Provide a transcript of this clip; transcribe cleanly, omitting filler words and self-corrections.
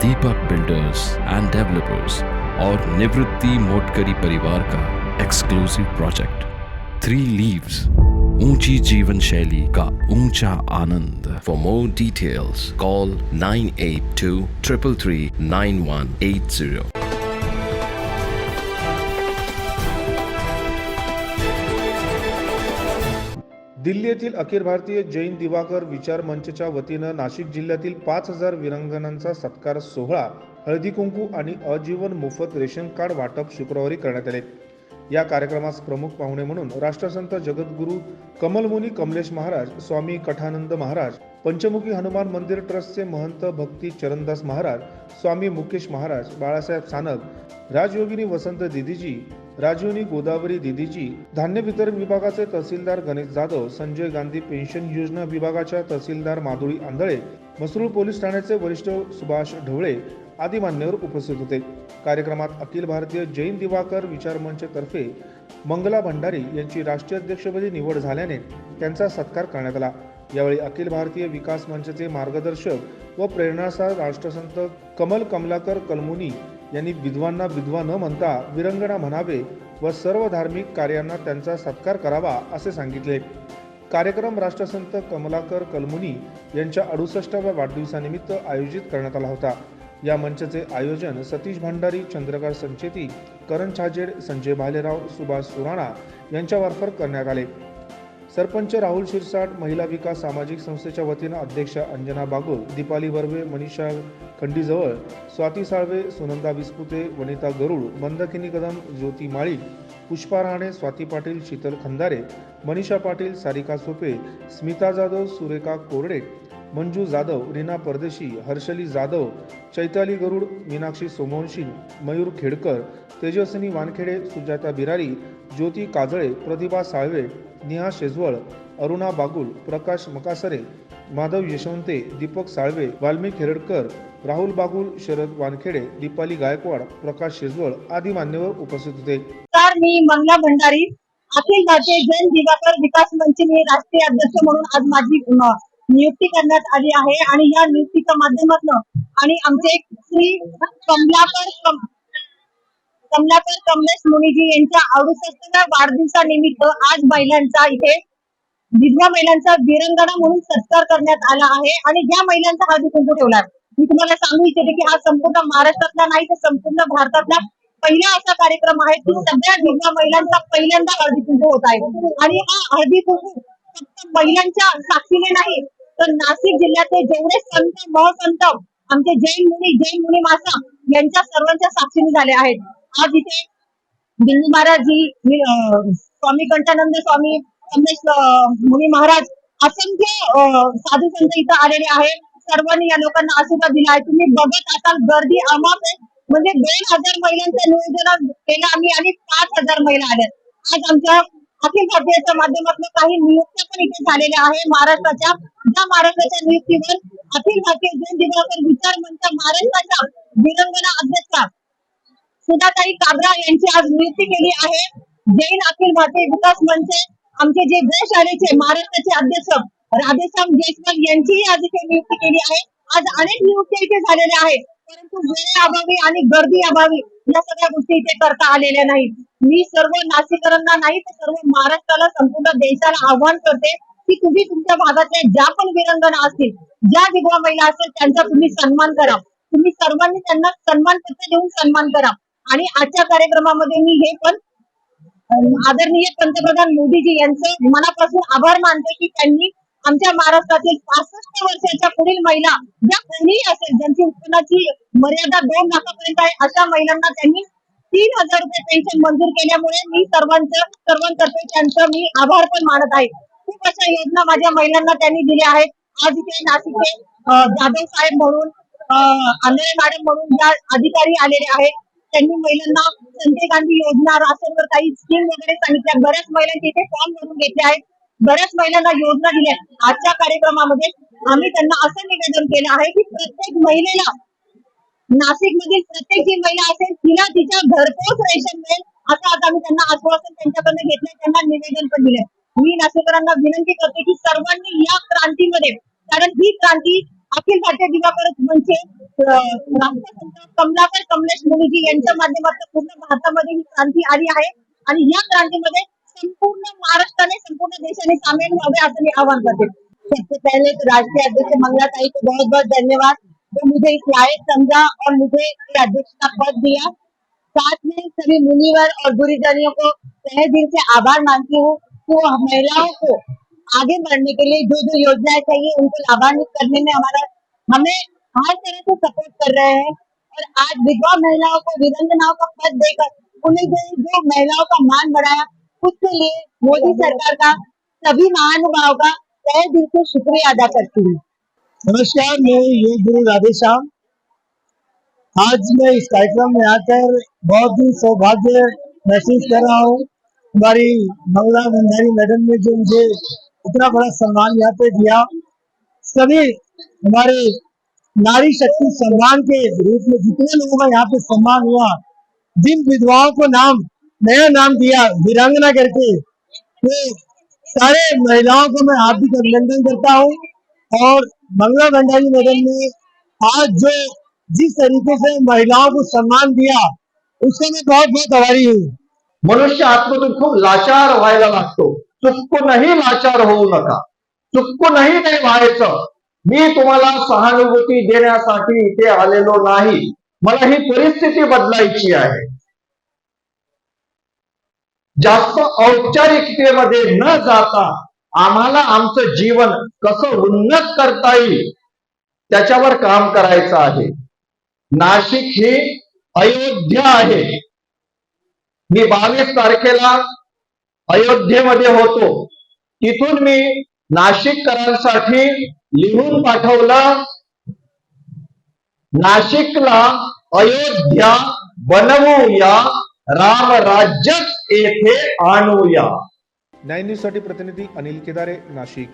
Deepak builders end developers और निवृत्ति मोटकरी परिवार का एक्सक्लूसिव प्रोजेक्ट 3 लीव्स, ऊंची जीवन शैली का ऊंचा आनंद। For more details call 9823339180। Delhi येथील अखिल भारतीय जैन दिवाकर विचार मंचच्या वतीनं नाशिक जिल्ह्यातील 5,000 वीरांगनांचा सत्कार सोहळा, हळदी कुंकू आणि आजीवन मोफत रेशन कार्ड वाटप शुक्रवारी करण्यात आले। या कार्यक्रमास प्रमुख पाहुणे म्हणून राष्ट्रसंत जगद्गुरू कमलमुनी कमलेश महाराज, स्वामी कठानंद महाराज, पंचमुखी हनुमान मंदिर ट्रस्टचे महंत भक्ती चरणदास महाराज, स्वामी मुकेश महाराज, बाळासाहेब सानप, राजयोगिनी वसंत दीदीजी, राजयोनी गोदावरी दीदीजी, धान्य वितरण विभागाचे तहसीलदार गणेश जाधव, संजय गांधी पेन्शन योजना विभागाच्या तहसीलदार माधुरी आंधळे, मसरूळ पोलीस ठाण्याचे वरिष्ठ सुभाष ढवळे आदी मान्यवर उपस्थित होते। कार्यक्रमात अखिल भारतीय जैन दिवाकर विचार मंच तर्फे मंगला भंडारी यांची राष्ट्रीय अध्यक्षपदी निवड झाल्याने त्यांचा सत्कार करण्यात आला। यावेळी अखिल भारतीय विकास मंचचे मार्गदर्शक व प्रेरणास्थान राष्ट्रसंत कमल कमलाकर कलमुनी यांनी विद्वांना विधवा न म्हणता वीरंगना म्हणावे व सर्व धार्मिक कार्यांना त्यांचा सत्कार करावा असे सांगितले। कार्यक्रम राष्ट्रसंत कमलाकर कलमुनी यांच्या 68व्या वाढदिवसानिमित्त आयोजित करण्यात आला होता। या मंचचे आयोजन सतीश भंडारी, चंद्रकांत संचेती, करण छाजेड, संजय भालेराव, सुभाष सुराणा यांच्यामार्फत करण्यात आले। सरपंच राहुल शिरसाट, महिला विकास सामाजिक संस्थेच्या वतीनं अध्यक्षा अंजना बागुल, दीपाली बर्वे, मनीषा खंडीजवळ, स्वाती साळवे, सुनंदा विस्पुते, वनिता गरुड, मंदाकिनी कदम, ज्योती माळी, पुष्पा राणे, स्वाती पाटील, शीतल खंदारे, मनीषा पाटील, सारिका सोपे, स्मिता जाधव, सुरेखा कोरडे, मंजू जाधव, रीना परदेशी, हर्षली जाधव, चैताली गरुड, मीनाक्षी सोमवंशी, मयूर खेडकर, तेजस्विनी वानखेडे, सुजाता बिरारी, ज्योती काजळे, प्रतिभा साळवे, नेहा शेजवळ, अरुणा बागुल, प्रकाश मकासरे, माधव यशवंते, दीपक साळवे, वाल्मिक हेरडकर, राहुल बागुल, शरद वानखेडे, दीपाली गायकवाड, प्रकाश शेजवळ आदी मान्यवर उपस्थित होते। मी मंगला भंडारी, अखिल भारतीय जैन दिवाकर विकास मंचचे राष्ट्रीय अध्यक्ष म्हणून आज माझी नियुक्ती करण्यात आली आहे आणि या नियुक्तीच्या माध्यमातून आणि आमचे श्री कमलाकर कमलेश मुनीजी यांच्या 68व्या वाढदिवसानिमित्त आज महिलांचा इथे विधवा महिलांचा वीरंगना म्हणून सत्कार करण्यात आला आहे आणि या महिलांचा हळदी कुंकू ठेवला। मी तुम्हाला सांगू इच्छिते की हा संपूर्ण महाराष्ट्रातला नाही तर संपूर्ण भारतातला पहिला असा कार्यक्रम आहे की सगळ्या विधवा महिलांचा पहिल्यांदा हळदी कुंकू होत आहे आणि हा हळदी कुंकू फक्त महिलांच्या साक्षीने नाही तर नाशिक जिल्ह्यातले जेवढे संत महसंत आमचे जैन मुनी मासा यांच्या सर्वांच्या साक्षीने झाले आहेत। आज इथे बिंदू महाराज जी, स्वामी कंठानंद स्वामी, कमलेश मुनी महाराज, असंख्य साधू संत इथं आलेले आहे। सर्वांनी या लोकांना आशीर्वाद दिला आहे। तुम्ही बघत असाल गर्दी अमाप आहे, म्हणजे 2,000 महिलांचं नियोजन केलं आम्ही आणि 5,000 महिला आल्या। आज आमच्या अखिल भारतीयच्या माध्यमातून काही नियुक्त्या पण इथे झालेल्या आहे महाराष्ट्राच्या। ज्या महाराष्ट्राच्या नियुक्तीवर अखिल भारतीय जैन दिवाकर विचार मंच महाराष्ट्राच्या वीरंगना अध्यक्षा सुधाताई काबरा यांची आज नियुक्ती केली आहे। जैन अखिल भारतीय विकास मंच आमचे जे गोशाळेचे महाराष्ट्राचे अध्यक्ष राधेश्याम जयस्वाल यांची आज इथे नियुक्ती केली आहे। आज अनेक नियुक्त्या इथे झालेल्या आहेत, परंतु वेळेअभावी आणि गर्दी अभावी या सगळ्या गोष्टी इथे करता आलेल्या नाहीत। मी सर्व नाशिकरांना नाही तर सर्व महाराष्ट्राला, संपूर्ण देशाला आव्हान करते की तुम्ही तुमच्या भागातल्या ज्या पण वीरंगना असतील, ज्या विधवा महिला असतील त्यांचा तुम्ही सन्मान करा। तुम्ही सर्वांनी त्यांना सन्मानपत्र देऊन सन्मान करा। आणि आजच्या कार्यक्रमामध्ये मी हे पण आदरणीय पंतप्रधान मोदीजी यांचं मनापासून आभार मानते की त्यांनी आमच्या महाराष्ट्रातील 65 वर्षाच्या पुढील महिला ज्या कोणीही असेल, ज्यांची उत्पन्नाची मर्यादा 2 लाखापर्यंत आहे, अशा महिलांना त्यांनी 3,000 रुपये पेन्शन मंजूर केल्यामुळे मी सर्वांतर्फे त्यांचं मी आभार पण मानत आहे। खूप अशा योजना माझ्या महिलांना त्यांनी दिल्या आहेत। आज इथे नाशिकचे जाधव साहेब म्हणून, आंधळे मॅडम म्हणून ज्या अधिकारी आलेले आहेत, त्यांनी महिलांना संजय गांधी योजना, राशनवर काही स्कीम वगैरे सांगितल्या। बऱ्याच महिलांचे इथे फॉर्म भरून घेतले आहेत, बऱ्याच महिलांना योजना दिल्या। आजच्या कार्यक्रमामध्ये आम्ही त्यांना असं निवेदन केलं आहे की प्रत्येक महिलेला, नाशिक मधील प्रत्येक जी महिला असेल तिला तिच्या घरपोच रेशन मिळेल असं आज आम्ही त्यांना आश्वासन त्यांच्याकडनं घेतलंय, त्यांना निवेदन पण दिलंय। मी नाशिकरांना विनंती करते की सर्वांनी या क्रांतीमध्ये, कारण ही क्रांती अखिल भारतीय दिवाकर मंच राष्ट्रसंत कमलाकर कमलेश मुनीजी यांच्या माध्यमातून पूर्ण भारतामध्ये ही क्रांती आली आहे आणि या क्रांतीमध्ये संपूर्ण महाराष्ट्राने संपूर्ण देशाने सामील व्हावे असं मी आवाहन करते। सबसे पहले तो राष्ट्रीय अध्यक्ष मंगलाताई को बहुत बहुत धन्यवाद जो मुझे इस लायक समझा और मुझे ये अध्यक्ष का पद दिया। साथ में सभी मुनिवर और गुरुजनों को तहे दिल से आभार मानती हूँ कि वो महिलाओं को आगे बढ़ने के लिए जो जो योजनाएं चाहिए उनको लाभान्वित करने में हमें हर तरह से सपोर्ट कर रहे हैं और आज विधवा महिलाओं को वीरांगनाओं का पद देकर उन्हें जो महिलाओं का मान बढ़ाया उसके लिए मोदी सरकार का सभी महानुभावों का तहे दिल से शुक्रिया अदा करती हूँ। नमस्कार, मैं योग गुरु राधेश्याम। आज मैं इस कार्यक्रम में आकर बहुत ही सौभाग्य महसूस कर रहा हूँ। हमारी मंगला भंडारी मैडम ने जो मुझे इतना बड़ा सम्मान यहाँ पे दिया, सभी हमारे नारी शक्ति सम्मान के रूप में जितने लोगों का यहाँ पे सम्मान हुआ, जिन विधवाओं को नया नाम दिया वीरांगना करके, तो सारे महिलाओं को मैं हार्दिक अभिनंदन करता हूँ। और मंगला भंडारी मैडम ने आज जो जिस तरीके से महिलाओं को सम्मान दिया उसका मैं बहुत बहुत आभारी हूँ। मनुष्य आतमधून खूप लाचार व्हायला लागतो। चुकूनही लाचार होऊ नका, चुकूनही नाही व्हायचं। मी तुम्हाला सहानुभूती देण्यासाठी इथे आलेलो नाही, मला ही परिस्थिती बदलायची आहे। जास्त औपचारिकतेमध्ये न जाता आम्हाला आमचं जीवन कसं उन्नत करता येईल त्याच्यावर काम करायचं आहे। नाशिक ही अयोध्या आहे। मी 22 तारखेला अयोध्येमध्ये होतो, तिथून मी नाशिककरांसाठी लिहून पाठवलं, नाशिकला अयोध्या बनवूया, रामराज्यच येथे आणूया। न्याय न्यूज साठी प्रतिनिधी अनिल केदारे, नाशिक।